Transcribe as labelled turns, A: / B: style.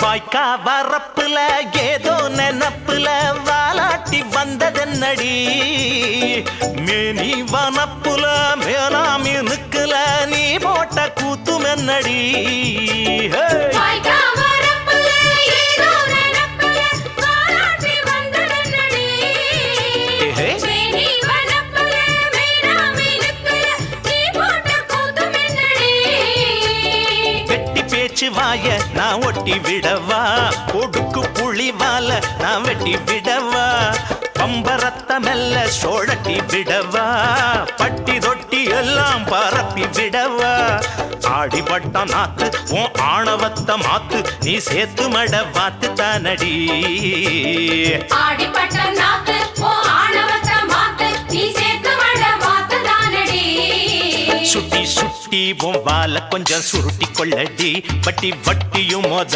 A: வாய்க்கா வரப்புல ஏதோ நெனப்புல வாலாட்டி வந்ததென்னடி மேனி வனப்புல மேலாமி நிக்கல நீ போட்ட கூத்துமென்னடி வாய நான் ஒட்டி விடவா கொடுக்கு புளிவால நான் வெட்டி விடவா பம்பரத்த மெல்ல சோழட்டி விடவா பட்டி தொட்டி எல்லாம் பரப்பி விடவா ஆடிப்பட்ட நாத்து உன் ஆணவத்த மாத்து நீ சேத்து மட வாத்து தானடி
B: ஆடிப்பட்ட நாத்து உன் ஆணவத்த மாத்து நீ சேத்து மட வாத்து தானடி
A: சுட்டி சுட்டி உன் வால கொஞ்சம் சுருட்டி கொள்ளடி வட்டி வட்டியும் மொத